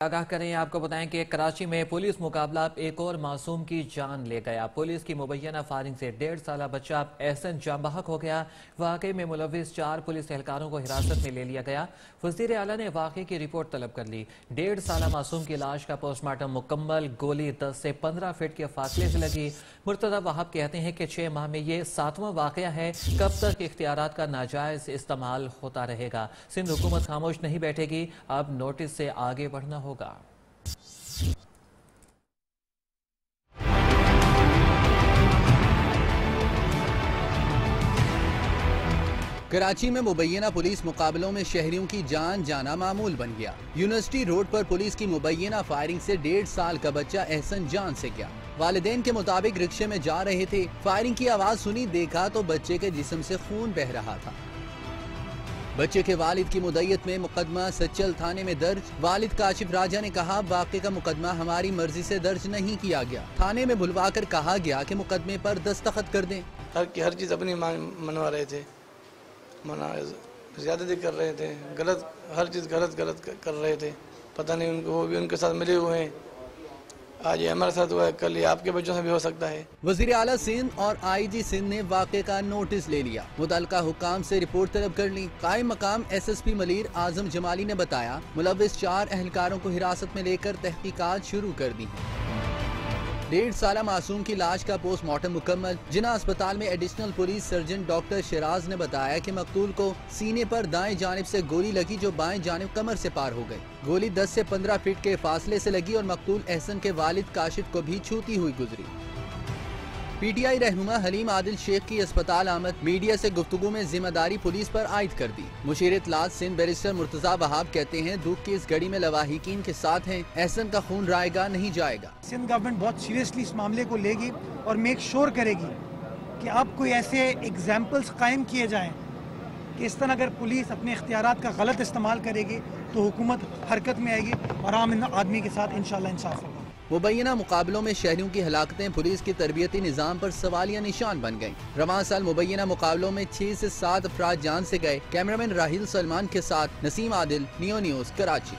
आगाह करें, आपको बताएं कि कराची में पुलिस मुकाबला एक और मासूम की जान ले गया। पुलिस की मुबैना फायरिंग से 1.5 साला बच्चा एहसन जाँ बहक हो गया। वाकई में मुलविस 4 पुलिस एहलकारों को हिरासत में ले लिया गया। वज़ीर आला ने वाकई की रिपोर्ट तलब कर ली। 1.5 साला मासूम की लाश का पोस्टमार्टम मुकम्मल। गोली 10 से 15 फीट के फासले से लगी। मुर्तज़ा वहाब कहते हैं कि 6 माह में ये 7वां वाक़या है। कब तक इख्तियारात का नाजायज इस्तेमाल होता रहेगा? सिंध हुकूमत खामोश नहीं बैठेगी, अब नोटिस से आगे बढ़ना होगा। कराची में मुबैना पुलिस मुकाबलों में शहरियों की जान जाना मामूल बन गया। यूनिवर्सिटी रोड पर पुलिस की मुबैना फायरिंग से 1.5 साल का बच्चा एहसन जान से गया। वालिदैन के मुताबिक रिक्शे में जा रहे थे, फायरिंग की आवाज सुनी, देखा तो बच्चे के जिस्म से खून बह रहा था। बच्चे के वालिद की मुद्दत में मुकदमा सच्चल थाने में दर्ज। वालिद काशिफ राजा ने कहा, वाक़े का मुकदमा हमारी मर्जी से दर्ज नहीं किया गया। थाने में बुलवा कर कहा गया कि मुकदमे पर दस्तखत कर दें। हर चीज़ अपनी मनवा रहे थे, ज़्यादती कर रहे थे, गलत हर चीज़ गलत कर रहे थे। पता नहीं उनको, वो भी उनके साथ मिले हुए हैं। आज ये हमारे साथ हुआ है, कल ये आपके बच्चों से भी हो सकता है। वज़ीर आला सिंध और IG सिंध ने वाक़े का नोटिस ले लिया। मुतल्लिका हुक्काम से रिपोर्ट तलब कर ली। कायम मकाम SSP मलीर आजम जमाली ने बताया, मुलविस 4 एहलकारों को हिरासत में लेकर तहकीकात शुरू कर दी है। 1.5 साला मासूम की लाश का पोस्टमार्टम मुकम्मल। जिना अस्पताल में additional police surgeon doctor Siraj ने बताया कि मकतूल को सीने पर दाएं जानिब से गोली लगी, जो बाएं जानिब कमर से पार हो गई। गोली 10 से 15 फीट के फासले से लगी और मकतूल एहसन के वालिद काशिफ को भी छूती हुई गुजरी। PTI रहनुमा हलीम आदिल शेख की अस्पताल आमद। मीडिया से गुफ्तगू में जिम्मेदारी पुलिस पर आयद कर दी। मुशीर इत्तलात सिंध बैरिस्टर मुर्तज़ा वहाब कहते हैं, दुख की इस घड़ी में लवाहिकीन के साथ हैं, एहसन का खून रायगा नहीं जाएगा। सिंध गवर्नमेंट बहुत सीरियसली इस मामले को लेगी और मेक श्योर करेगी कि अब कोई ऐसे एग्जाम्पल्स कायम किए जाएं कि इस तरह अगर पुलिस अपने इख्तियारात का गलत इस्तेमाल करेगी तो हुकूमत हरकत में आएगी और आम आदमी के साथ इंशाल्लाह इंसाफ होगा। मुबैना मुकाबलों में शहरियों की हलाकतें पुलिस के तरबियती निज़ाम पर सवालिया निशान बन गयी। रवां साल मुबैना मुकाबलों में 6 से 7 अफराद जान से गए। कैमरामैन राहिल सलमान के साथ नसीम आदिल, नियो न्यूज़, कराची।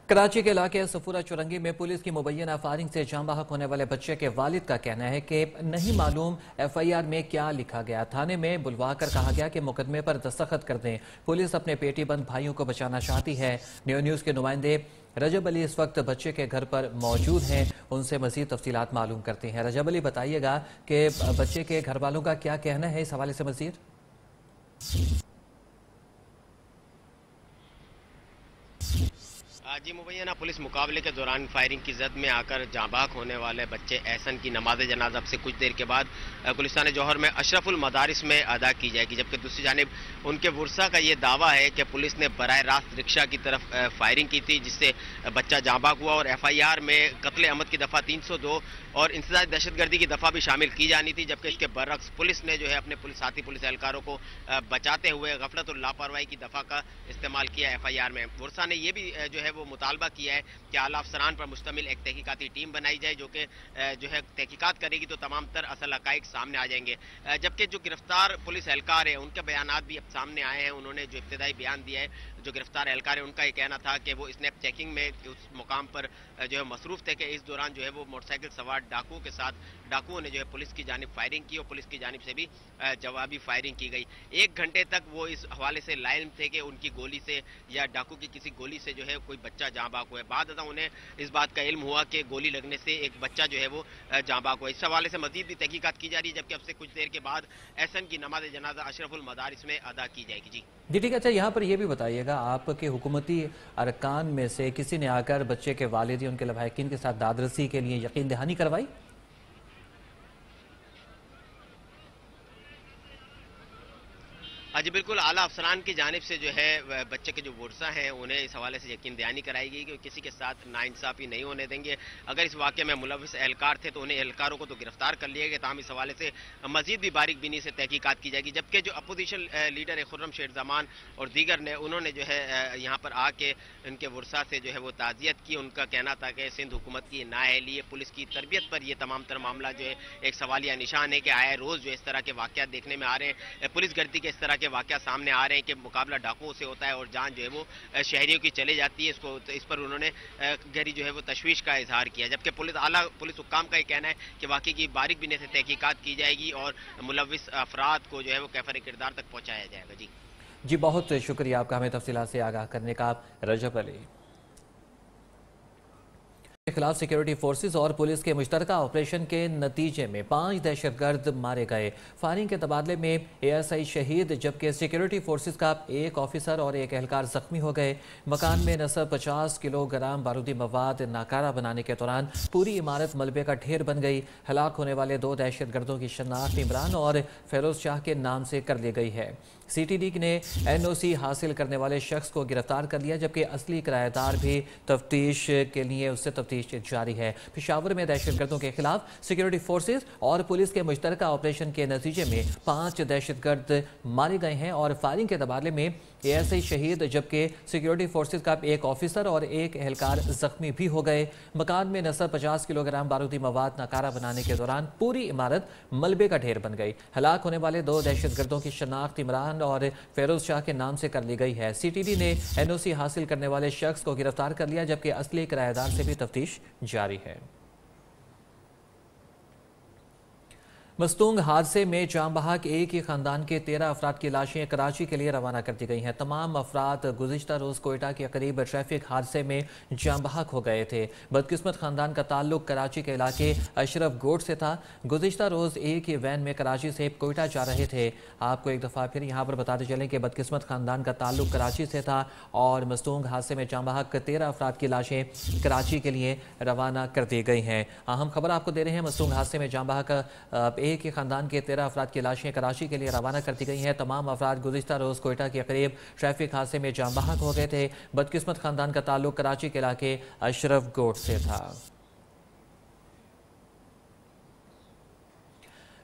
कराची के इलाके सफूरा चुरंगी में पुलिस की मुबैना फायरिंग से जाँ बहक होने वाले बच्चे के वालिद का कहना है कि नहीं मालूम FIR में क्या लिखा गया। थाने में बुलवा कर कहा गया कि मुकदमे पर दस्तखत कर दें। पुलिस अपने पेटी बंद भाइयों को बचाना चाहती है। न्यू न्यूज़ के नुमाइंदे रजब अली इस वक्त बच्चे के घर पर मौजूद हैं, उनसे मजीद तफसीलात मालूम करते हैं। रजब अली, बताइएगा कि बच्चे के घर वालों का क्या कहना है इस हवाले से मजीद। जी, मुबैना पुलिस मुकाबले के दौरान फायरिंग की जद में आकर जाँ बहक होने वाले बच्चे एहसन की नमाज जनाजा से कुछ देर के बाद गुलिस्तान जौहर में अशरफुल मदारिस में अदा की जाएगी। जबकि दूसरी जानिब उनके वर्सा का ये दावा है कि पुलिस ने बराह रास्त रिक्शा की तरफ फायरिंग की थी, जिससे बच्चा जाँ बहक हुआ और FIR में कत्ल अमद की दफ़ा 302 और इंसदाद दहशतगर्दी की दफ़ा भी शामिल की जानी थी। जबकि इसके बरक्स पुलिस ने जो है अपने साथी पुलिस एहलकारों को बचाते हुए गफलत और लापरवाही की दफ़ा का इस्तेमाल किया FIR में। वर्सा ने यह भी जो है वो मुतालबा किया है कि आला अफसरान पर मुश्तमिल एक तहकीकाती टीम बनाई जाए, जो कि जो है तहकीकात करेगी तो तमाम तर असल हकाइक सामने आ जाएंगे। जबकि जो गिरफ्तार पुलिस एहलकार है उनके बयानात भी अब सामने आए हैं। उन्होंने जो इब्तदाई बयान दिया है, जो गिरफ्तार एहलकार है उनका ये कहना था कि वो स्नैप चेकिंग में उस मुकाम पर जो है मसरूफ थे कि इस दौरान जो है वो मोटरसाइकिल सवार डाकुओं के साथ डाकुओं ने जो है पुलिस की जानिब फायरिंग की और पुलिस की जानिब से भी जवाबी फायरिंग की गई। 1 घंटे तक वो इस हवाले से लाइन थे कि उनकी गोली से या डाकू की किसी गोली से जो है कोई बच्चा जाँ बहक हुआ है। बाद उन्हें इस बात का इल्म हुआ कि गोली लगने से एक बच्चा जो है वो जाँ बहक हुआ। इस हवाले से मजीद भी तहकीकात की जा रही है। जबकि अब से कुछ देर के बाद एहसन की नमाज जनाजा अशरफुल मदारिस में अदा की जाएगी। जी ठीक है। अच्छा, यहाँ पर यह भी बताइएगा, आपके हुकूमती अरकान में से किसी ने आकर बच्चे के वालिद या उनके लवाहिकीन के साथ दादरसी के लिए यकीन दहानी करवाई? जी बिल्कुल, आला अफसरान की जानिब से जो है बच्चे के जो वर्सा हैं उन्हें इस हवाले से यकीन दहानी कराएगी कि किसी के साथ नाइंसाफ़ी नहीं होने देंगे। अगर इस वाक़े में मुलविस एहलकार थे तो उन्हें एहलकारों को तो गिरफ्तार कर लिया गया, ताहम इस हवाले से मजीद भी बारीक बीनी से तहकीकात की जाएगी। जबकि जो अपोजिशन लीडर है खुर्रम शेख जमान और दीगर ने उन्होंने जो है यहाँ पर आके इनके वर्सा से जो है वो ताज़ियत की। उनका कहना था कि सिंध हुकूमत की नाअहली पुलिस की तरबियत पर यह तमाम तर मामला जो है एक सवालिया निशान है कि आए रोज़ जो इस तरह के वाक़यात देखने में आ रहे हैं। पुलिस गर्दी के इस तरह के واقعہ سامنے آ رہے ہیں کہ مقابلہ ڈاکوؤں سے ہوتا ہے اور جان جو ہے وہ شہریوں کی چلی جاتی ہے، اس پر انہوں نے گہری جو ہے وہ تشویش کا اظہار کیا، جبکہ اعلیٰ پولیس حکام کا یہ کہنا ہے کہ واقعی کی باریک بینی سے تحقیقات کی جائے گی اور ملوث افراد کو جو ہے وہ کیفر کردار تک پہنچایا جائے گا۔ جی بہت شکریہ آپ کا ہمیں تفصیلات سے آگاہ کرنے کا، رجب علی۔ کے خلاف سیکیورٹی فورسز اور پولیس کے مشترکہ آپریشن کے نتیجے میں 5 دہشت گرد مارے گئے۔ فائرنگ کے تبادلے میں ASI شہید جبکہ سیکیورٹی فورسز کا ایک آفیسر اور ایک اہلکار زخمی ہو گئے۔ مکان میں نصب 50 کلو گرام بارودی مواد ناکارہ بنانے کے دوران پوری عمارت ملبے کا ڈھیر بن گئی۔ ہلاک ہونے والے 2 دہشت گردوں کی شناخت عمران اور فیروز شاہ کے نام سے کر لی گئی ہے۔ CTD نے NOC حاصل کرنے والے شخص کو گرفتار کر لیا جبکہ اصلی کرایہ دار بھی تفتیش کے لیے اس سے تفتیش جاری ہے۔ پشاور میں دہشت گردوں کے خلاف سیکیورٹی فورسز اور پولیس کے مشترکہ آپریشن کے نتیجے میں 5 دہشت گرد مارے گئے ہیں اور فائرنگ کے تبادلے میں ASI شہید جبکہ سیکیورٹی فورسز کا ایک آفیسر اور ایک اہلکار زخمی بھی ہو گئے۔ مکان میں نصب 50 کلو گرام بارودی مواد ناکارہ بنانے کے دوران پوری عمارت ملبے کا ڈھیر بن گئی۔ ہلاک ہونے والے 2 دہشت گردوں کی شناخت عمران اور فیروز شاہ کے نام سے کر لی گئی ہے۔ CTD نے NOC حاصل کرنے والے شخص کو گرفتار کر لیا جبکہ اصلی کرایہ دار سے بھی تفتیش جاری ہے۔ مستونگ حادثے میں جاں بحق ایک ہی خاندان کے 13 افراد کی لاشیں کراچی کے لیے روانہ کر دی گئی ہیں۔ تمام افراد گزشتہ روز کوئٹہ کے قریب ٹریفک حادثے میں جاں بحق ہو گئے تھے۔ بدقسمت خاندان کا تعلق کراچی کے علاقے اشرف گوٹ سے تھا۔ گزشتہ روز ایک ہی وین میں کراچی سے کوئٹہ جا رہے تھے۔ آپ کو ایک دفعہ پھر یہاں پر بتاتے چلیں کہ بدقسمت خاندان کا تعلق کراچی سے تھا اور مستونگ حادثے میں جاں بحق 13 افراد کی لاشیں کراچی کے لیے روانہ کر دی گئی ہیں۔ اہم خبر آپ کو دے رہے ہیں، مستونگ حادثے میں جاں بحق ایک ہی خاندان کے 13 افراد کی لاشیں کراچی کے لیے روانہ کر دی گئی ہیں۔ تمام افراد گزشتہ روز کوئٹہ کے قریب ٹریفک حادثے میں جاں بحق ہو گئے تھے۔ بدقسمت خاندان کا تعلق کراچی کے علاقے اشرف گوٹ سے تھا۔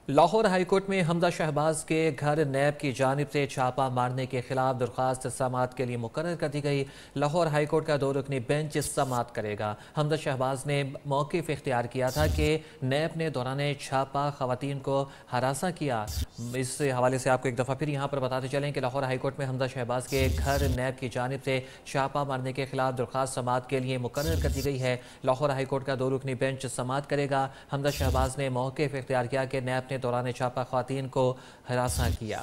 لاہور ہائی کورٹ میں حمزہ شہباز کے گھر نیب کی جانب سے چھاپہ مارنے کے خلاف درخواست سماعت کے لیے مقرر کر دی گئی۔ لاہور ہائی کورٹ کا 2 رکنی بینچ سماعت کرے گا۔ حمزہ شہباز نے موقف اختیار کیا تھا کہ نیب نے دوران چھاپہ خواتین کو ہراساں کیا۔ اس حوالے سے آپ کو ایک دفعہ پھر یہاں پر بتاتے چلیں کہ لاہور ہائی کورٹ میں حمزہ شہباز کے گھر نیب کی جانب سے چھاپہ مارنے کے خلاف درخواست سماعت کے لیے مقرر کر دی گئی ہے۔ لاہور ہائی کورٹ کا 2 رکنی بینچ سماعت کرے گا۔ حمزہ شہباز نے موقف اختیار کیا کہ نیب نے دوران چھاپہ خواتین کو ہراساں کیا۔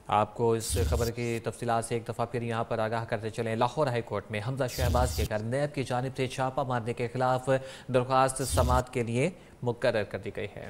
آپ کو اس خبر کی تفصیلات سے ایک دفعہ پھر یہاں پر آگاہ کرتے چلیں۔ لاہور ہائی کورٹ میں حمزہ شہباز کے گھر نیب کی جانب سے چھاپہ مارنے کے خلاف درخواست سماعت کے لیے مقرر کر دی گئی ہے۔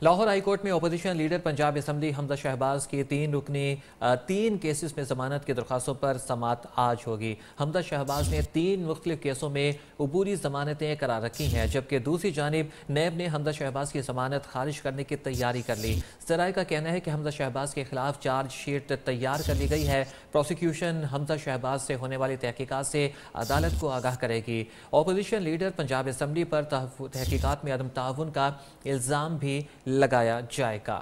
لاہور ہائی کورٹ میں اپوزیشن لیڈر پنجاب اسمبلی حمزہ شہباز کی 3 کیسز میں ضمانت کی درخواستوں پر سماعت آج ہوگی۔ حمزہ شہباز نے 3 مختلف کیسوں میں عبوری ضمانتیں قرار رکھی ہیں جبکہ دوسری جانب نیب نے حمزہ شہباز کی ضمانت خارج کرنے کی تیاری کر لی۔ ذرائع کا کہنا ہے کہ حمزہ شہباز کے خلاف چارج شیٹ تیار کر لی گئی ہے۔ پروسیکیوشن حمزہ شہباز سے ہونے والی تحقیقات سے عدالت کو آگاہ کرے گی۔ اپوزیشن لیڈر پنجاب اسمبلی پر تحقیقات میں عدم تعاون کا الزام بھی لگایا جائے گا۔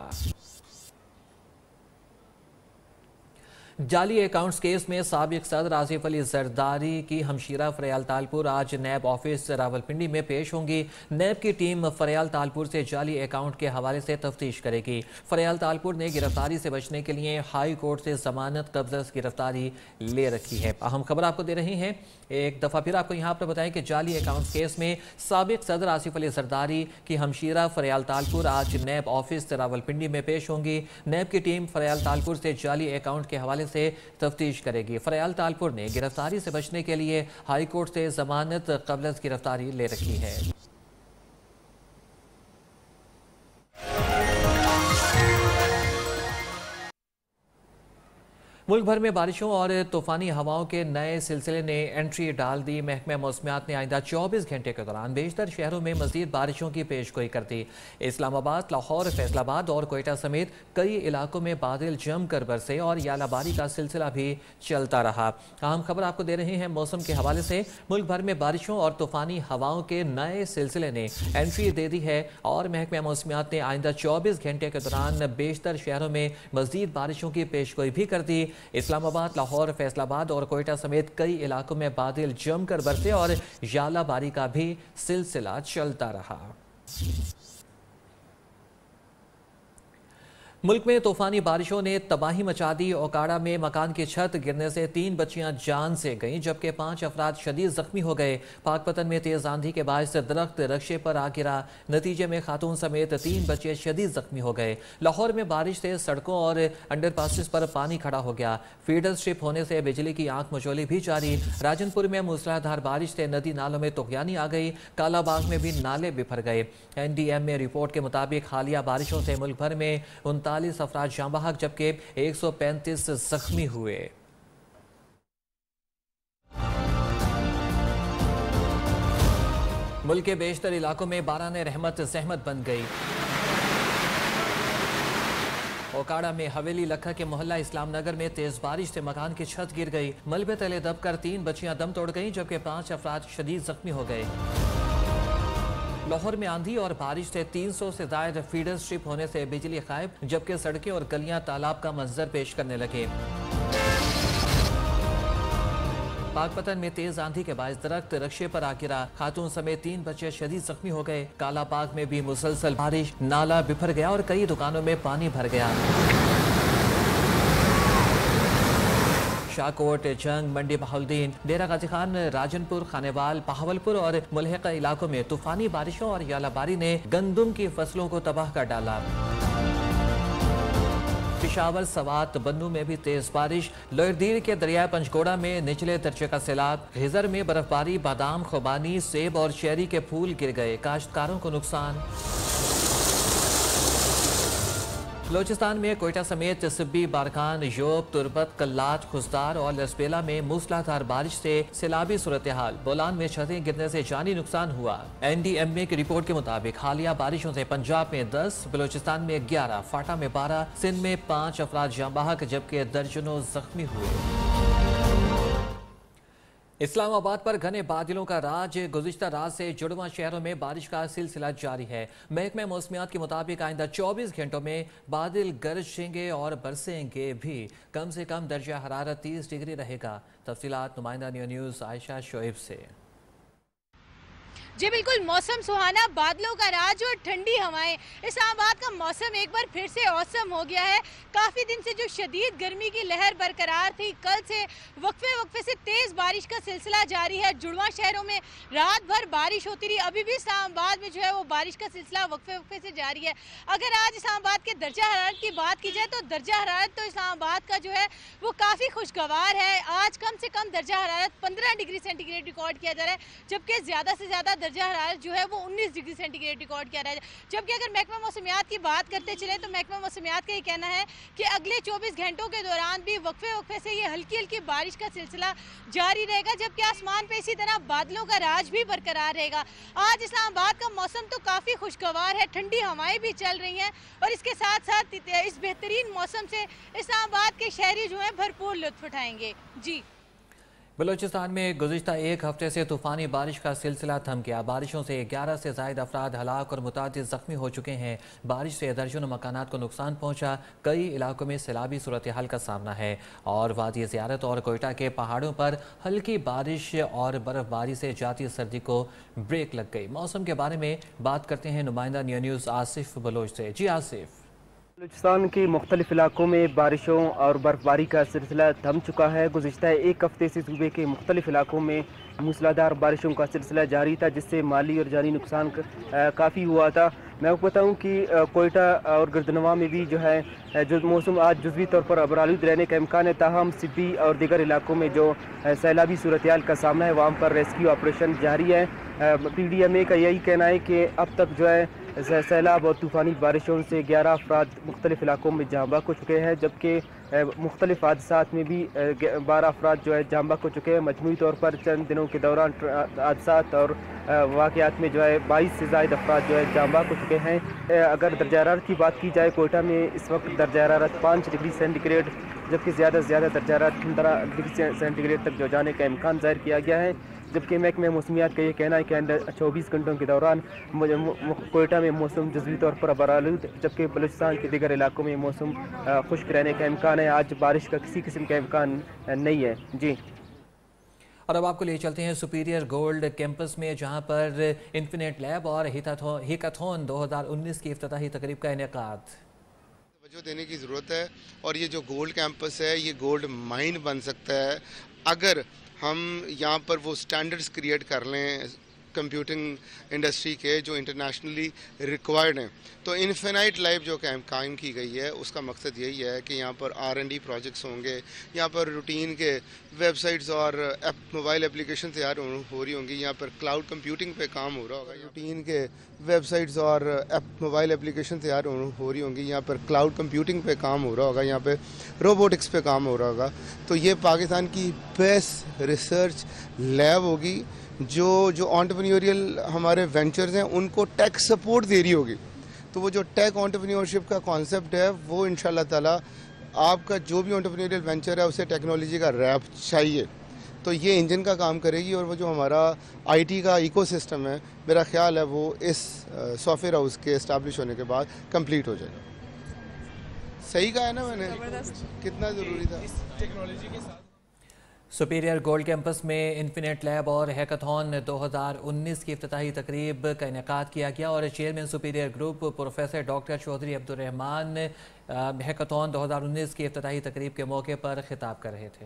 جعلی اکاؤنٹس کیس میں سابق صدر آصف علی زرداری کی ہمشیرہ فریال تالپور آج نیب آفس راولپنڈی میں پیش ہوں گی۔ نیب کی ٹیم فریال تالپور سے جعلی اکاؤنٹ کے حوالے سے تفتیش کرے گی۔ فریال تالپور نے گرفتاری سے بچنے کے لیے ہائی کورٹ سے ضمانت قبضہ گرفتاری لے رکھی ہے۔ اہم خبر آپ کو دے رہے ہیں، ایک دفعہ پھر آپ کو یہاں پر بتائیں کہ جعلی اکاؤنٹس کیس میں سابق صدر آصف علی زرداری کی ہمشیرہ فریال تالپور آج نیب آفس راولپنڈی میں پیش ہوں گی۔ نیب کی ٹیم فریال تالپور سے جعلی اکاؤنٹ کے حوالے سے تفتیش کرے گی۔ فریال تالپور نے گرفتاری سے بچنے کے لیے ہائی کورٹ سے ضمانت قبل از گرفتاری لے رکھی ہے۔ ملک بھر میں بارشوں اور طوفانی ہواؤں کے نئے سلسلے نے انٹری ڈال دی۔ محکمہ موسمیات نے آئندہ 24 گھنٹے کے دوران بیشتر شہروں میں مزید بارشوں کی پیش گوئی کر دی۔ اسلام آباد، لاہور، فیصل آباد اور کوئٹہ سمیت کئی علاقوں میں بادل جم کر برسے اور یالہ باری کا سلسلہ بھی چلتا رہا۔ اہم خبر آپ کو دے رہے ہیں موسم کے حوالے سے، ملک بھر میں بارشوں اور طوفانی ہواؤں کے نئے سلسلے نے انٹری دے دی ہے اور محکمہ موسمیات نے آئندہ 24 گھنٹے کے دوران بیشتر شہروں میں مزید بارشوں کی پیش گوئی بھی کر دی۔ اسلام آباد، لاہور، فیصل آباد اور کوئٹہ سمیت کئی علاقوں میں بادل جم کر برسے اور یالہ باری کا بھی سلسلہ چلتا رہا۔ मुल्क में तूफानी बारिशों ने तबाही मचा दी। ओकाड़ा में मकान की छत गिरने से 3 बच्चियां जान से गईं, जबकि 5 अफराद शदीद जख्मी हो गए। पाकपतन में तेज आंधी के बायस दरख्त रक्शे पर आ गिरा। नतीजे में खातून समेत 3 बच्चे शदीद जख्मी हो गए। लाहौर में बारिश से सड़कों और अंडरपासेस पर पानी खड़ा हो गया। फीडर स्ट्रिप होने से बिजली की आंख मचोली भी जारी। राजनपुर में मूसलाधार बारिश से नदी नालों में तुगयानी आ गई। कालाबाग में भी नाले बिफर गए। NDM में रिपोर्ट के मुताबिक हालिया बारिशों से मुल्क भर में 39 अफराद जाँ बहक जबकि 135 जख्मी हुए। मुल्क के बेशतर इलाकों में बारान रहमत ज़हमत बन गई। ओकाड़ा में हवेली लखा के मोहल्ला इस्लाम नगर में तेज बारिश से मकान की छत गिर गई। मलबे तले दबकर 3 बच्चियां दम तोड़ गईं, जबकि 5 अफराद शदीद जख्मी हो गए। लाहौर में आंधी और बारिश से 300 से ज्यादा फीडर स्ट्रिप होने से बिजली गायब, जबकि सड़कें और गलियां तालाब का मंजर पेश करने लगे। पाकपतन में तेज आंधी के बायस दरख्त रक्शे पर आ गिरा। खातून समेत 3 बच्चे शदीद जख्मी हो गए। कालाबाग में भी मुसलसल बारिश, नाला बिफर गया और कई दुकानों में पानी भर गया। शाहकोट, जंग, मंडी बहाउद्दीन, डेरा गाजी खान, राजनपुर, खानेवाल, बहावलपुर और मुल्हिका इलाकों में तूफानी बारिशों और यालाबारी ने गंदुम की फसलों को तबाह कर डाला। पिशावर, सवात, बन्नू में भी तेज बारिश। लोहरदीर के दरिया पंचगोड़ा में निचले दर्जे का सैलाब। खिजर में बर्फबारी, बादाम, खुबानी, सेब और चेरी के फूल गिर गए। काश्तकारों को नुकसान। बलोचिस्तान में कोयटा समेत सिब्बी, बारकान, योब, तुरबत, कल्लात, खुजदार और लसबेला में मूसलाधार बारिश से सैलाबी सूरत हाल। बोलान में छतें गिरने से जानी नुकसान हुआ। NDMA की रिपोर्ट के मुताबिक हालिया बारिशों से पंजाब में 10, बलोचिस्तान में 11, फाटा में 12, सिंध में 5 अफराद जाँ बहक जबकि दर्जनों जख्मी हुए। इस्लामाबाद पर घने बादलों का राज। गुज़िश्ता रात से जुड़वा शहरों में बारिश का सिलसिला जारी है। महकमा मौसमियात के मुताबिक आइंदा 24 घंटों में बादल गरजेंगे और बरसेंगे भी। कम से कम दर्जा हरारत 30 डिग्री रहेगा। तफसीलात नुमाइंदा न्यूज़ आयशा शोएब से। जी बिल्कुल, मौसम सुहाना, बादलों का राज और ठंडी हवाएं। इस्लामाबाद का मौसम एक बार फिर से औसम हो गया है। काफ़ी दिन से जो शदीद गर्मी की लहर बरकरार थी, कल से वक्फे से तेज़ बारिश का सिलसिला जारी है। जुड़वा शहरों में रात भर बारिश होती रही। अभी भी इस्लामाबाद में जो है वो बारिश का सिलसिला वक्फे से जारी है। अगर आज इस्लामाबाद के दर्जा हरारत की बात की जाए तो दर्जा हरारत तो इस्लामाबाद का जो है वो काफ़ी खुशगवार है। आज कम से कम दर्जा हरारत 15 डिग्री सेंटीग्रेड रिकॉर्ड किया जा रहा है, जबकि ज़्यादा से ज़्यादा दर्जा हरारत जो है वो 19 डिग्री सेंटीग्रेड रिकॉर्ड किया रहा है। जबकि अगर महकमा मौसमियात की बात करते चले तो महकमा मौसमियात का ये कहना है कि अगले 24 घंटों के दौरान भी वक्फे से ये हल्की हल्की बारिश का सिलसिला जारी रहेगा, जबकि आसमान पे इसी तरह बादलों का राज भी बरकरार रहेगा। आज इस्लामाबाद का मौसम तो काफ़ी खुशगवार है, ठंडी हवाएं भी चल रही हैं और इसके साथ साथ इस बेहतरीन मौसम से इस्लामाबाद के शहरी जो हैं भरपूर लुत्फ उठाएंगे। जी, बलोचिस्तान में गुज़िश्ता एक हफ्ते से तूफ़ानी बारिश का सिलसिला थम गया। बारिशों से 11 से ज़ायद अफराद हलाक और मुतादिद ज़ख्मी हो चुके हैं। बारिश से दर्जनों मकानात को नुकसान पहुंचा। कई इलाकों में सैलाबी सूरत हाल का सामना है और वादी ज़ियारत और कोयटा के पहाड़ों पर हल्की बारिश और बर्फबारी से जाती सर्दी को ब्रेक लग गई। मौसम के बारे में बात करते हैं नुमाइंदा न्यूज़ आसिफ बलोच से। जी आसिफ। बलूचिस्तान के मुख्तलिफ इलाकों में बारिशों और बर्फबारी का सिलसिला थम चुका है। गुज़िश्ता एक हफ्ते से सूबे के मुख्तलिफ इलाकों में मूसलाधार बारिशों का सिलसिला जारी था, जिससे माली और जानी नुकसान काफ़ी हुआ था। मैं आपको बताऊं कि कोयटा और गर्दनवा में भी जो है जो मौसम आज जुज़वी तौर पर अबरालूद रहने का इम्कान है, ताहम सिब्बी और दीगर इलाकों में जो सैलाबी सूरत हाल का सामना है वहाँ पर रेस्क्यू ऑपरेशन जारी है। PDMA का यही कहना है कि अब तक जो है सैलाब और तूफ़ानी बारिशों से 11 अफराद मुख्तलिफ इलाकों में जाँ बहक हो चुके हैं, जबकि मुख्तलिफ हादसात में भी 12 अफराद जो है जाँ बहक हो चुके हैं। मजमूई तौर पर चंद दिनों के दौरान हादसात और वाक़यात में जो है 22 से ज़ायद अफराद जो है जाँ बहक हो चुके हैं। अगर दर्जा हरारत की बात की जाए, कोयटा में इस वक्त दर्जा हरारत 5 डिग्री सेंटीग्रेड जबकि ज़्यादा से ज़्यादा दर्जा हरारत 15 डिग्री सेंटीग्रेड तक जो जाने का इम्कान ज़ाहिर किया गया है। जबकि महकमा मौसमियात का ये कहना है कि अंदर 24 घंटों के दौरान कोयटा में मौसम जुज़वी तौर पर अबरालूद, जबकि बलूचिस्तान के दीगर इलाकों में मौसम खुश्क रहने का इम्कान है। आज बारिश का किसी किस्म का इम्कान नहीं है। जी, और अब आपको ले चलते हैं सुपीरियर गोल्ड कैंपस में, जहां पर इन्फिनिट लैब और हिकाथॉन 2019 की इफ्तिताही तकरीब का इनेकाद। तवज्जो देने की ज़रूरत है और ये जो गोल्ड कैंपस है ये गोल्ड माइन बन सकता है अगर हम यहाँ पर वो स्टैंडर्ड्स क्रिएट कर लें कंप्यूटिंग इंडस्ट्री के जो इंटरनेशनली रिक्वायर्ड हैं। तो इन्फिनाइट लाइफ जो कायम की गई है उसका मकसद यही है कि यहाँ पर R&D प्रोजेक्ट्स होंगे, यहाँ पर रूटीन के वेबसाइट्स और मोबाइल एप्लीकेशन तैयार हो रही होंगी, यहाँ पर क्लाउड कंप्यूटिंग पे काम हो रहा होगा, रूटीन के वेबसाइट्स और मोबाइल एप्लीकेशन तैयार हो रही होंगी, यहाँ पर क्लाउड कंप्यूटिंग पे काम हो रहा होगा, यहाँ पे रोबोटिक्स पे काम हो रहा होगा। तो ये पाकिस्तान की बेस्ट रिसर्च लैब होगी जो एंटरप्रेन्योरियल हमारे वेंचर्स हैं उनको टेक सपोर्ट दे रही होगी। तो वो जो टेक एंटरप्रेन्योरशिप का कॉन्सेप्ट है वो इंशाल्लाह ताला आपका जो भी एंटरप्रेन्योरियल वेंचर है उसे टेक्नोलॉजी का रैप चाहिए, तो ये इंजन का काम करेगी और वो जो हमारा IT का इकोसिस्टम है मेरा ख्याल है वो इस सॉफ्टवेयर हाउस के इस्टेब्लिश होने के बाद कंप्लीट हो जाएगा। सही कहा है ना मैंने, कितना ज़रूरी था टेक्नोलॉजी के साथ। सुपीरियर गोल्ड कैंपस में इन्फिनिट लैब और हैकाथॉन 2019 की इफ्तिताही तकरीब का इनेकाद किया गया और chairman Superior Group professor doctor Chaudhry Abdurrahman hackathon 2019 की इफ्तिताही तकरीब के मौके पर खिताब कर रहे थे।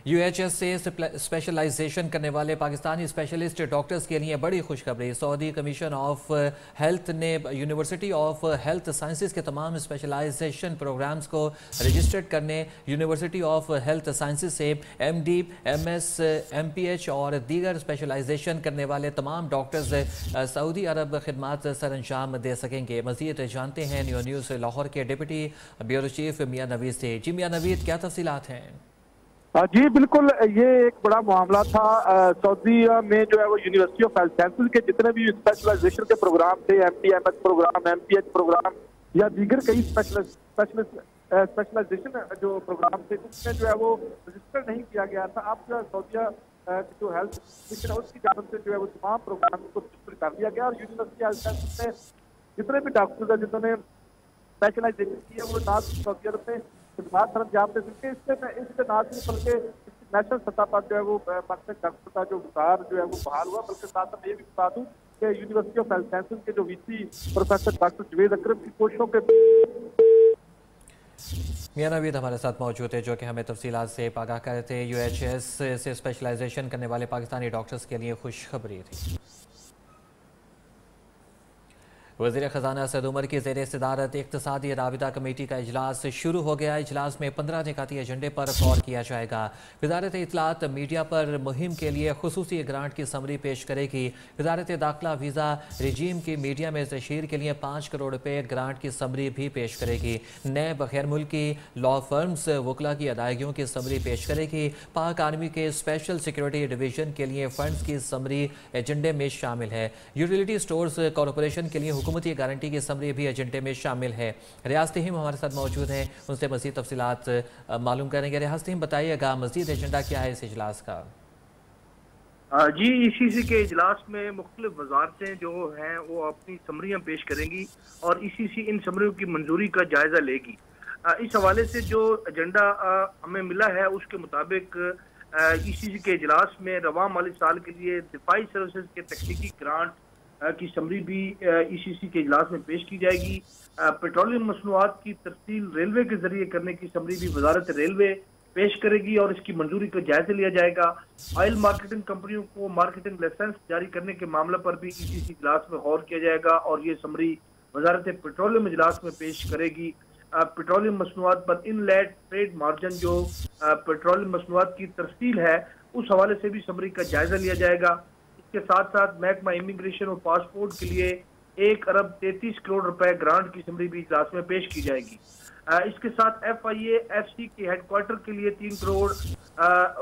UHS से स्पेशलाइजेशन करने वाले पाकिस्तानी स्पेशलिस्ट डॉक्टर्स के लिए बड़ी खुशखबरी। सऊदी कमीशन ऑफ हेल्थ ने यूनिवर्सिटी ऑफ हेल्थ साइंसेज के तमाम स्पेशलाइजेशन प्रोग्राम्स को रजिस्टर्ड करने, यूनिवर्सिटी ऑफ हेल्थ साइंसेज से MD, MS, MPH और दीगर स्पेशलाइजेशन करने वाले तमाम डॉक्टर्स सऊदी अरब खिदमात सर अंजाम दे सकेंगे। मज़ीद जानते हैं न्यू न्यूज़ लाहौर के डिप्टी ब्यूरो चीफ मियां नवीद से। जी मियां नवीद, क्या तफसीलात हैं? जी बिल्कुल, ये एक बड़ा मामला था। सऊदी में जो है वो यूनिवर्सिटी ऑफ हेल्थ साइंसेज के जितने भी स्पेशलाइजेशन के प्रोग्राम थे, MD, MS programme, MPH programme या दीगर कई स्पेशलाइजेशन जो प्रोग्राम थे उसमें जो है वो रजिस्टर नहीं किया गया था। अब जो सऊदी जो हेल्थ मिशन है उसकी जानब से जो है वो तमाम प्रोग्राम को रजिस्टर कर दिया गया और यूनिवर्सिटी हेल्थ साइंसेज में जितने भी डॉक्टर्स हैं जिन्होंने स्पेशलाइजेशन की है वो ना सऊदी अरब में खिदमात सरंजाम दे सकते हैं। इससे ना सिर्फ बल्कि नेशनल सतह पर जो है वो पाकिस्तान डॉक्टर का जो विस्तार जो है वो बहाल हुआ, बल्कि साथ में ये भी बता दूं कि यूनिवर्सिटी ऑफ हेल्थ साइंसेज के जो VC प्रोफेसर डॉक्टर जवेद अकरम की कोशिशों के मियां नवीद हमारे साथ मौजूद है जो कि हमें तफसीलात से आगाह कर रहे थे। UHS से स्पेशलाइजेशन करने वाले पाकिस्तानी डॉक्टर्स के लिए खुशखबरी थी। वज़ीर ख़जाना सैयद उमर की ज़ेर सदारत इक़्तिसादी राबिता कमेटी का इजलास शुरू हो गया। इजलास में 15 निकाती एजेंडे पर गौर किया जाएगा। वज़ारत इत्तलात मीडिया पर मुहिम के लिए खुसूसी ग्रांट की समरी पेश करेगी। वज़ारत दाखिला वीज़ा रजीम की मीडिया में तशहीर के लिए 5 करोड़ रुपये ग्रांट की समरी भी पेश करेगी। नैब गैर मुल्की लॉ फर्म्स वकला की अदायगियों की समरी पेश करेगी। पाक आर्मी के स्पेशल सिक्योरिटी डिवीजन के लिए फंड्स की समरी एजेंडे में शामिल है। यूटिलिटी स्टोर्स कॉरपोरेशन के लिए हुकूमती गारंटी की समरी भी एजेंडे में शामिल है। रियाज तहीम हमारे साथ मौजूद हैं, उनसे मज़ीद तफसीलात मालूम करेंगे। रियाज तहीम, बताइएगा मज़ीद एजेंडा क्या है इस इजलास का? जी, ECC के इजलास में मुख्तलिफ वजारतें जो हैं वो अपनी समरियाँ पेश करेंगी और ECC इन समरियों की मंजूरी का जायजा लेगी। इस हवाले से जो एजेंडा हमें मिला है उसके मुताबिक ECC के इजलास में रवां माली साल के लिए दिफाई सर्विसेज के तकनीकी ग्रांट की समरी भी ECC के इजलास में पेश की जाएगी। पेट्रोलियम मसनूआत की तरसील रेलवे के जरिए करने की समरी भी वजारत रेलवे पेश करेगी और इसकी मंजूरी का जायजा लिया जाएगा। ऑयल मार्केटिंग कंपनियों को मार्केटिंग लाइसेंस जारी करने के मामले पर भी ECC इजलास में गौर किया जाएगा और ये समरी वजारत पेट्रोलियम इजलास में पेश करेगी। पेट्रोलियम मसनूआत पर इनलेट ट्रेड मार्जिन जो पेट्रोलियम मसनूआत की तरसील है उस हवाले से भी समरी का जायजा लिया जाएगा। इसके साथ साथ महकमा इमिग्रेशन और पासपोर्ट के लिए 1 अरब 33 करोड़ रुपए ग्रांट की समरी भी इजलास में पेश की जाएगी। इसके साथ FIA-FC के हेडक्वार्टर के लिए 3 करोड़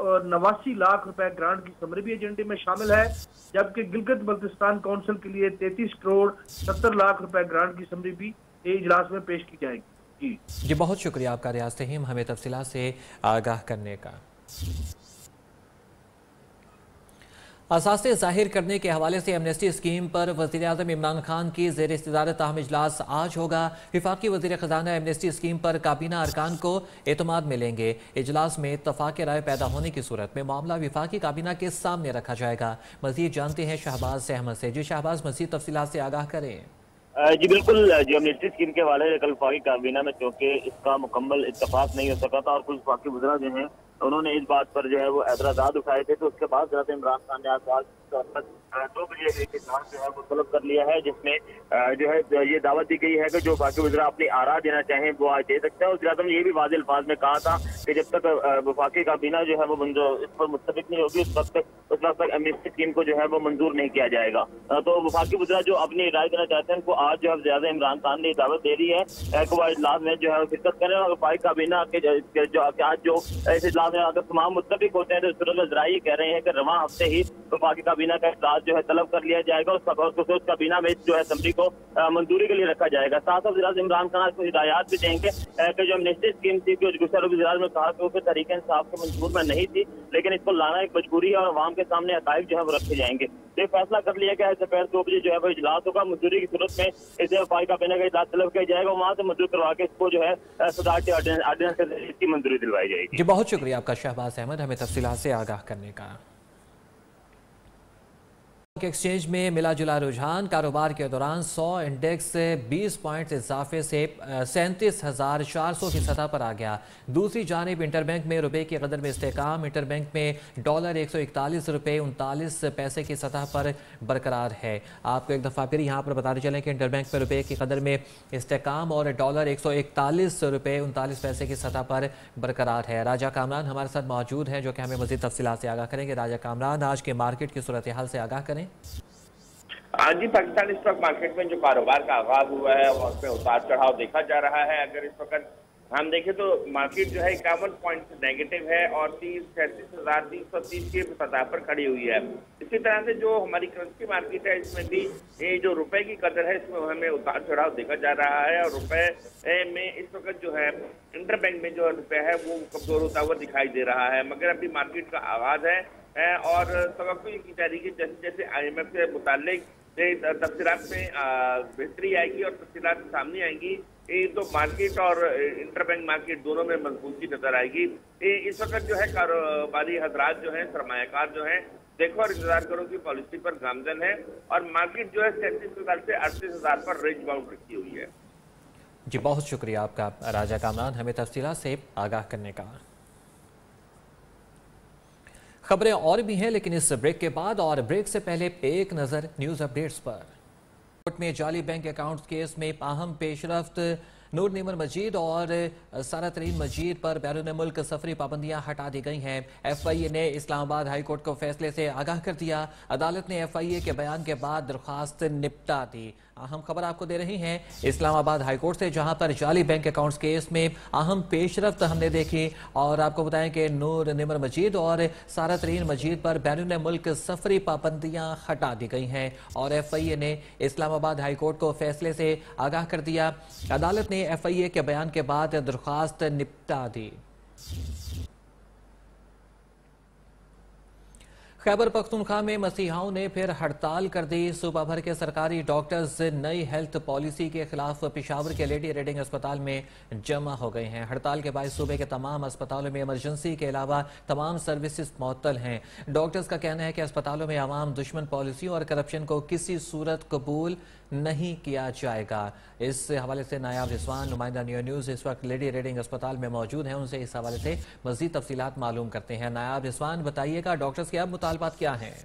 और 89 लाख रुपए ग्रांट की समरी भी एजेंडे में शामिल है, जबकि गिलगित बल्तिस्तान काउंसिल के लिए 33 करोड़ 70 लाख रुपए ग्रांट की समरी भी इजलास में पेश की जाएगी। जी बहुत शुक्रिया आपका रियाज तहीम, हमें तफसीलात से आगाह करने का। असासे ज़ाहिर करने के हवाले से एमनेस्टी स्कीम पर वज़ीर आज़म इमरान खान की ज़ेर इस्तदारत अहम इजलास आज होगा। वफाकी वज़ीर ख़जाना एमनेस्टी स्कीम पर काबीना अरकान को एतमाद मिलेंगे। इजलास में इत्तफ़ाक़ राय पैदा होने की सूरत में मामला वफाकी काबीना के सामने रखा जाएगा। मज़ीद जानते हैं शहबाज अहमद से। जी शहबाज, मज़ीद तफसीलात से आगाह करें। जी बिल्कुल, जो एमनेस्टी स्कीम के हवाले से कल वफाकी काबीना में चूँकि इसका मुकम्मल इत्तफाक नहीं हो सका था और कुछ वफाकी वज़रा जो हैं उन्होंने इस बात पर जो है वो एतराज़ात उठाए थे, तो उसके बाद जनाब इमरान खान ने आज 2 बजे एक इजलास जो है वो तलब कर लिया है, जिसमें जो है ये दावत दी गई है कि जो वफाकी वज़रा अपनी आरा देना चाहें वो आज दे सकते हैं। और वज़ीर-ए-आज़म ने ये भी वाज़ेह अल्फाज में कहा था कि जब तक वफाकी काबीना जो है वो इस पर मुत्तफिक नहीं होगी उस वक्त तक एमनेस्टी स्कीम को जो है वो मंजूर नहीं किया जाएगा। तो वफाकी वज़रा जो अपनी राय देना चाहते हैं उनको आज जो है वज़ीर-ए-आज़म इमरान खान ने दावत दे दी है कि वो इजलास में जो है शिरकत करें। और वफाकी काबीना के आज जो इस इजलास में अगर तमाम मुत्तफिक होते हैं तो इस सूरत में ज़रा ये कह रहे हैं कि रवां हफ्ते ही वफाकी काबीना का इजलास जो है तलब कर लिया जाएगा और उस काबीना में जो है असम्बली को मंजूरी के लिए रखा जाएगा। साथ साथ वज़ीर-ए-आज़म इमरान खान को हिदायत भी देंगे कि जो एमनेस्टी स्कीम थी कि गुज़श्ता वज़ीर-ए-आज़म ने कहा कि वो तहरीक इंसाफ के मंजूर में नहीं थी, लेकिन इसको लाना एक मजबूरी है और अवाम के सामने हक़ाइक़ जो है वो रखे जाएंगे। तो ये फैसला कर लिया गया है दोपहर 2 बजे जो है वो इजलास होगा। मंजूरी की सूरत में इसे वफाकी काबीना का इजलास तलब किया जाएगा, वहाँ से मंजूर करवा के इसको जो है सदारती ऑर्डिनेंस से इसकी मंजूरी दिलवाई जाएगी। जी बहुत शुक्रिया आपका शहबाज अहमद हमें तफसीलात से आगाह करने का। एक्सचेंज में मिला जुला रुझान, कारोबार के दौरान 100 इंडेक्स 20 पॉइंट इजाफे से 37,400 की सतह पर आ गया। दूसरी जानिब इंटरबैंक में रुपए की कदर में इस्तेकाम, इंटरबैंक में डॉलर 141 रुपये 39 पैसे की सतह पर बरकरार है। आपको एक दफ़ा फिर यहाँ पर बताते चलें कि इंटरबैंक में रुपए की कदर में इस्तेकाम और डॉलर 141 रुपये 39 पैसे की सतह पर बरकरार है। राजा कामरान हमारे साथ मौजूद हैं जो कि हमें मज़ीद तफसीलात से आगाह करेंगे। राजा कामरान, आज के मार्केट की सूरत हाल से आगाह करें। जी, पाकिस्तान स्टॉक मार्केट में जो कारोबार का आगाज हुआ है और उसमें उतार चढ़ाव देखा जा रहा है। अगर इस वक्त हम देखें तो मार्केट जो है 51 पॉइंट नेगेटिव है और 37,330 की सतह पर खड़ी हुई है। इसी तरह से जो हमारी करेंसी मार्केट है इसमें भी ये जो रुपए की कदर है इसमें हमें उतार चढ़ाव देखा जा रहा है और रुपए में इस वक्त जो है इंटरबैंक में जो रुपया है वो कमजोर होता हुआ दिखाई दे रहा है। मगर अभी मार्केट का आगाज है और तवक्को की जा रही है जैसे जैसे IMF से मुताल्लिक तफसीलात में बेहतरी आएगी और तफसीलात सामने आएंगी तो मार्केट और इंटरबैंक मार्केट दोनों में मजबूती नजर आएगी। इस वक्त जो है कारोबारी हजरात जो है सरमायाकार जो है देखो और इंतजार करो की पॉलिसी पर गामजन है और मार्केट जो है 37,000 से 38,000 पर रेंज बाउंड रखी हुई है। जी बहुत शुक्रिया आपका राजा कामरान हमें तफसीलात से आगाह करने का। खबरें और भी हैं लेकिन इस ब्रेक के बाद और ब्रेक से पहले एक नज़र न्यूज़ अपडेट्स पर। कोर्ट में जाली बैंक अकाउंट्स केस में अहम पेशरफ्त, नूर निमर मजीद और सारा तरीन मजीद पर बैरून मुल्क सफरी पाबंदियां हटा दी गई हैं। FIA ने इस्लामाबाद हाई कोर्ट को फैसले से आगाह कर दिया। अदालत ने FIA के बयान के बाद दरख्वास्त निपटा दी। अहम खबर आपको दे रही हैं इस्लामाबाद हाई कोर्ट से, जहां पर जाली बैंक अकाउंट्स केस में अहम पेशरफ्त हमने देखी और आपको बताएं कि नूर निमर मजीद और सारा तरीन मजीद पर बैरून मुल्क सफरी पाबंदियां हटा दी गई हैं और FIA ने इस्लामाबाद हाई कोर्ट को फैसले से आगाह कर दिया। अदालत ने FIA के बयान के बाद दरख्वास्त निपटा दी। खैबर पख्तूनख्वा में मसीहाओं ने फिर हड़ताल कर दी। सूबा भर के सरकारी डॉक्टर्स नई हेल्थ पॉलिसी के खिलाफ पेशावर के लेडी रीडिंग अस्पताल में जमा हो गए हैं। हड़ताल के बाद सूबे के तमाम अस्पतालों में इमरजेंसी के अलावा तमाम सर्विसेज मुअत्तल हैं। डॉक्टर्स का कहना है कि अस्पतालों में आवाम दुश्मन पॉलिसियों और करप्शन को किसी सूरत कबूल नहीं किया जाएगा। इस हवाले से नायाब रिजवान नुमाइंदा न्यू न्यूज़ इस वक्त लेडी रीडिंग अस्पताल में मौजूद हैं, उनसे इस हवाले से मज़ीद तफसीलात मालूम करते हैं। नायाब रिजवान, बताइएगा डॉक्टर्स के अब मुतालबात क्या हैं?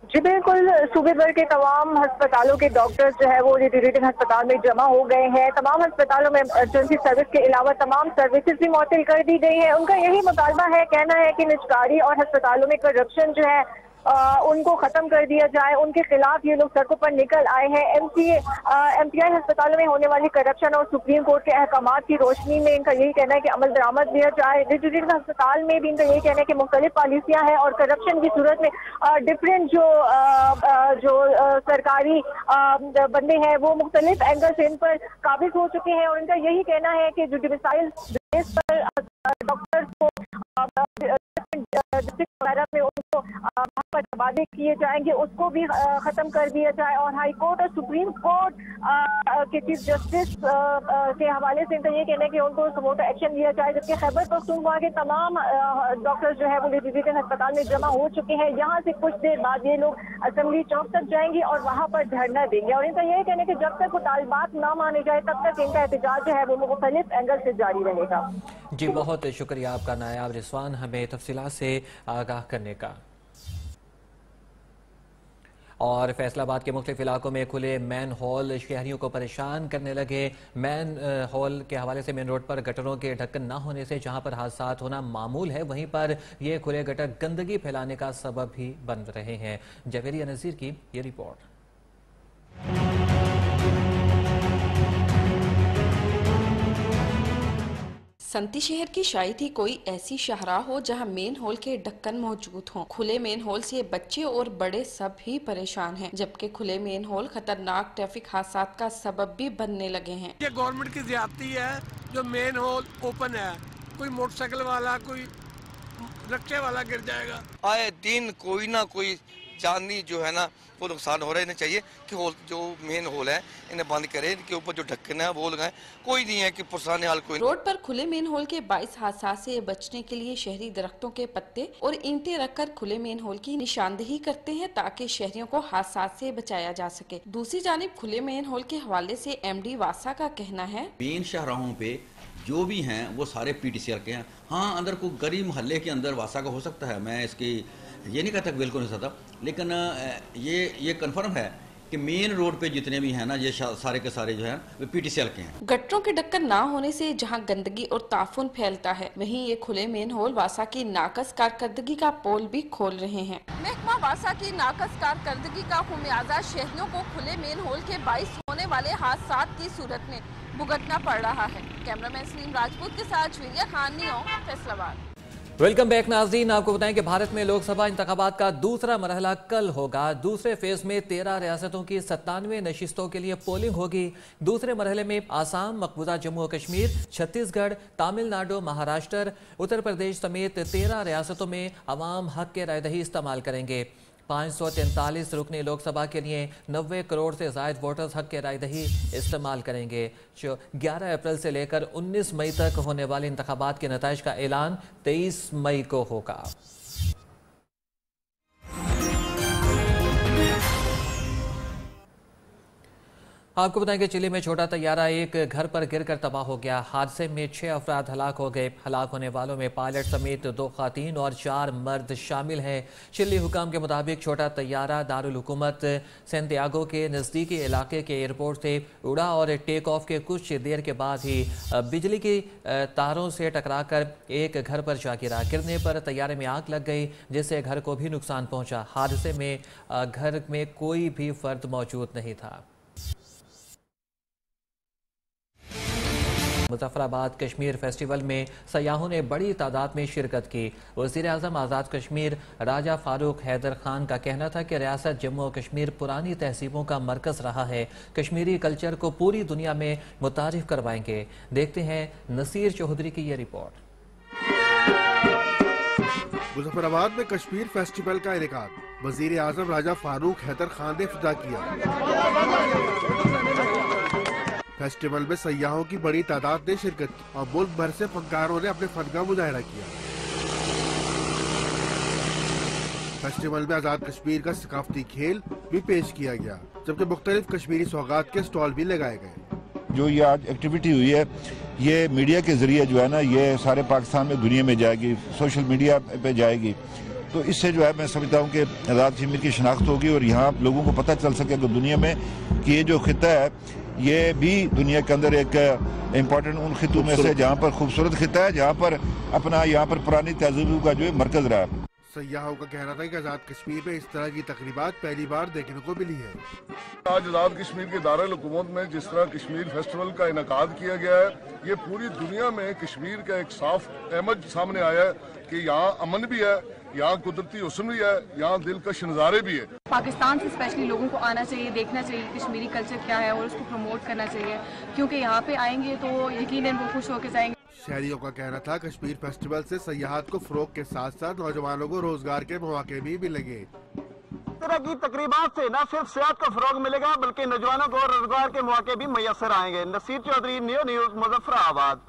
जी बिल्कुल, सूबे भर के तमाम अस्पतालों के डॉक्टर्स जो है वो लेडी रीडिंग अस्पताल में जमा हो गए हैं। तमाम अस्पतालों में इमरजेंसी सर्विस के अलावा तमाम सर्विसेज भी मुअत्तल कर दी गई है। उनका यही मुतालबा है, कहना है कि निजकारी और अस्पतालों में करप्शन जो है उनको खत्म कर दिया जाए। उनके खिलाफ ये लोग सड़कों पर निकल आए हैं। MPI अस्पतालों में होने वाली करप्शन और सुप्रीम कोर्ट के अहकामात की रोशनी में इनका यही कहना है कि अमल दरामद लिया जाए। रीडिंग अस्पताल में भी इनका यही कहना है कि मुख्तलिफ पॉलिसियां हैं और करप्शन की सूरत में डिफरेंट जो सरकारी बंदे हैं वो मुख्तलिफ एंगल से इन पर काबिज हो चुके हैं और इनका यही कहना है कि जो डिसाइल बेस पर डॉक्टर्स को डिस्ट्रिक्ट वगैरह में उनको वहाँ पर तबादले किए जाएंगे उसको भी खत्म कर दिया जाए, और हाई कोर्ट और सुप्रीम कोर्ट के चीफ जस्टिस के हवाले से इनका ये कहना है कि उनको सुमोटो एक्शन लिया जाए। जबकि खैबर पख्तूनख्वा के तमाम डॉक्टर्स जो है वो रिपब्लिकन अस्पताल में जमा हो चुके हैं। यहाँ से कुछ देर बाद ये लोग असेंबली चौक तक जाएंगे और वहाँ पर धरना देंगे, और इनका यही कहना है कि जब तक वो तालिबात ना माने जाए तब तक इनका एहतजाज जो है वो मुख्तलिफ एंगल से जारी रहेगा। जी बहुत शुक्रिया आपका नायाब रिजवान हमें तफसीलात से आगाह करने का। और फैसलाबाद के मुख्तलिफ इलाकों में खुले मैन होल शहरियों को परेशान करने लगे। मैन होल के हवाले से मेन रोड पर गटरों के ढक्कन न होने से जहां पर हादसात होना मामूल है, वहीं पर ये खुले गटर गंदगी फैलाने का सबब भी बन रहे हैं। जवेरिया नज़ीर की ये रिपोर्ट। संती शहर की शायद ही कोई ऐसी शाहराह हो जहां मेन होल के ढक्कन मौजूद हों। खुले मेन होल से बच्चे और बड़े सब ही परेशान हैं, जबकि खुले मेन होल खतरनाक ट्रैफिक हादसात का सबब भी बनने लगे हैं। ये गवर्नमेंट की ज्यादती है जो मेन होल ओपन है, कोई मोटरसाइकिल वाला कोई रिक्शे वाला गिर जाएगा। आए दिन कोई ना कोई जानी जो है ना वो नुकसान हो रहा है। इन्हें चाहिए कि होल जो मेन होल है इन्हें बंद करें, इनके ऊपर जो ढक्कन है वो लगाएं। कोई नहीं है कि पुरसाने हाल कोई। रोड पर खुले मेन होल के 22 हादसा से बचने के लिए शहरी दरख्तों के पत्ते और ईंटें रखकर खुले मेन होल की निशानदेही करते हैं ताकि शहरियों को हादसा से बचाया जा सके। दूसरी जानिब खुले मेन होल के हवाले से MD वासा का कहना है, मेन शाहराहों पे जो भी हैं वो सारे PTCR के हैं। हाँ, अंदर कोई गरीब मोहल्ले के अंदर वासा का हो सकता है, मैं इसकी ये नहीं कहता बिल्कुल नहीं सकता, लेकिन ये कंफर्म है कि मेन रोड पे जितने भी हैं ना ये सारे के सारे जो हैं वो PTCR के हैं। गटरों के ढक्कन ना होने से जहां गंदगी और ताफुन फैलता है, वहीं ये खुले मेन होल वासा की नाकस कारकर्दगी का पोल भी खोल रहे हैं। महकमा वासा की नाकस कारकर्दगी का खुमियाजा शहरियों को खुले मेन होल के 22 होने वाले हादसात की सूरत में भुगतना पड़ रहा है। कैमरामैन सलीम राजपूत के साथ Javeria Khan, neo, Faisalabad. Welcome back नाज़रीन, आपको बताएं कि भारत में लोकसभा इंतखाबात का दूसरा मरहला कल होगा। दूसरे फेज में 13 रियासतों की 97 नशिस्तों के लिए पोलिंग होगी। दूसरे मरहले में आसाम, मकबूजा जम्मू और कश्मीर, छत्तीसगढ़, तमिलनाडु, महाराष्ट्र, उत्तर प्रदेश समेत 13 रियासतों में अवाम हक के रायदही इस्तेमाल करेंगे। 543 रुकनी लोकसभा के लिए 90 करोड़ से ज़ायद वोटर्स हक के रायदही इस्तेमाल करेंगे। जो 11 अप्रैल से लेकर 19 मई तक होने वाले इंतखाबात के नताइज का ऐलान 23 मई को होगा। आपको बताएं कि चिली में छोटा तैयारा एक घर पर गिरकर तबाह हो गया। हादसे में 6 अफराद हलाक हो गए। हलाक होने वालों में पायलट समेत 2 खातीन और 4 मर्द शामिल हैं। चिली हुकाम के मुताबिक छोटा तैयारा दारुल हुकूमत सैंटियागो के नज़दीकी इलाके के एयरपोर्ट से उड़ा और टेक ऑफ के कुछ देर के बाद ही बिजली की तारों से टकराकर एक घर पर जा गिरा। गिरने पर तैयारे में आग लग गई, जिससे घर को भी नुकसान पहुँचा। हादसे में घर में कोई भी फर्द मौजूद नहीं था। मुजफ्फराबाद कश्मीर फेस्टिवल में सयाहों ने बड़ी तादाद में शिरकत की। वज़ीर-ए-आज़म आज़ाद कश्मीर राजा फारूक हैदर खान का कहना था कि रियासत जम्मू और कश्मीर पुरानी तहजीबों का मरकज़ रहा है। कश्मीरी कल्चर को पूरी दुनिया में मुतारिफ करवाएंगे। देखते हैं नसीर चौधरी की ये रिपोर्ट। मुजफ्फराबाद में कश्मीर फेस्टिवल का इनेकाद वज़ीर-ए-आज़म राजा फारूक हैदर खान ने इफ्तिताह किया। फेस्टिवल में सयाहों की बड़ी तादाद ने शिरकत की और मुल्क भर से फनकारों ने अपने फन का मुजाहरा किया। फेस्टिवल में आजाद कश्मीर का सकाफती खेल भी पेश किया गया, जबकि मुख्तलिफ कश्मीरी सौगात के स्टॉल भी लगाए गए। जो ये आज एक्टिविटी हुई है, ये मीडिया के जरिए जो है ना ये सारे पाकिस्तान में दुनिया में जाएगी, सोशल मीडिया पे जाएगी। तो इससे जो है मैं समझता हूँ कि आज़ाद कश्मीर की शनाख्त होगी और यहाँ लोगों को पता चल सकेगा दुनिया में कि ये जो खिता है ये भी दुनिया के अंदर एक इम्पोर्टेंट उन खितों में से जहाँ पर खूबसूरत खिता है, जहाँ पर अपना यहाँ पर पुरानी तहजीबों का जो है मरकज रहा है। सयाहों का कहना था कि आज़ाद कश्मीर में इस तरह की तकरीबात पहली बार देखने को मिली है। आज आज़ाद कश्मीर के दारुल हुकूमत में जिस तरह कश्मीर फेस्टिवल का इनेकाद किया गया है, ये पूरी दुनिया में कश्मीर का एक साफ इमेज सामने आया है कि यहाँ अमन भी है, यहाँ कुदरती हुस्न भी है, यहाँ दिलकश नज़ारे भी है। पाकिस्तान से स्पेशली लोगों को आना चाहिए, देखना चाहिए कश्मीरी कल्चर क्या है और उसको प्रमोट करना चाहिए, क्योंकि यहाँ पे आएंगे तो यकीनन वो खुश होकर जाएंगे। शहरियों का कहना था कश्मीर फेस्टिवल से सयाहत को फरोग के साथ साथ नौजवानों को रोजगार के मौके भी मिलेंगे। इस तरह की तकरीबात से न सिर्फ सेहत को फरोग मिलेगा बल्कि नौजवानों को रोजगार के मौके भी मैसर आएंगे। Naseer Chaudhry, new news, Muzaffarabad.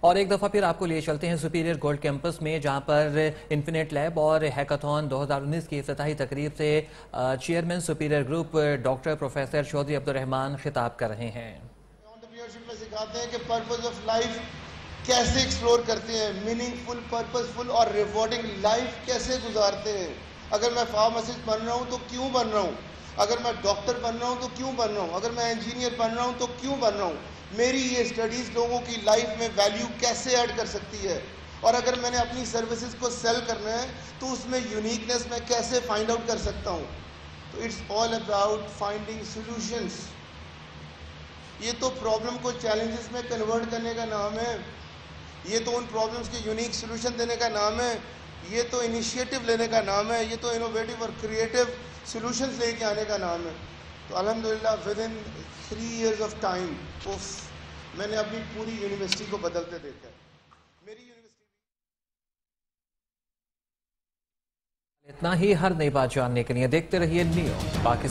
और एक दफा फिर आपको लिए चलते हैं सुपीरियर गोल्ड कैंपस में, जहां पर इन्फिनिट लैब और हैकाथॉन 2019 की इफ्तिताही तकरीब से chairman Superior Group doctor professor Chaudhry Abdurrahman खिताब कर रहे हैं। एंटरप्रेन्योरशिप में सिखाते हैं कि पर्पस ऑफ लाइफ कैसे एक्सप्लोर करते हैं, मीनिंगफुल, पर्पसफुल और रिवॉर्डिंग लाइफ कैसे गुजारते हैं। अगर मैं फार्मासिस्ट बन रहा हूँ तो क्यों बन रहा हूँ, अगर मैं डॉक्टर बन रहा हूँ तो क्यों बन रहा हूँ, अगर मैं इंजीनियर बन रहा हूँ तो क्यों बन रहा हूँ। मेरी ये स्टडीज़ लोगों की लाइफ में वैल्यू कैसे ऐड कर सकती है, और अगर मैंने अपनी सर्विसेज को सेल करना है तो उसमें यूनिकनेस मैं कैसे फाइंड आउट कर सकता हूँ। तो it's all about finding solutions. ये तो प्रॉब्लम को चैलेंजेस में कन्वर्ट करने का नाम है, ये तो उन प्रॉब्लम्स के यूनिक सोल्यूशन देने का नाम है, ये तो इनिशिएटिव लेने का नाम है, ये तो इनोवेटिव और क्रिएटिव सॉल्यूशंस लेके आने का नाम है। तो अल्हम्दुलिल्लाह with in 3 years of time मैंने अपनी पूरी यूनिवर्सिटी को बदलते देखा है। मेरी यूनिवर्सिटी इतना ही। हर नई बात जानने के लिए देखते रहिए न्यूज़ पाकिस्तान।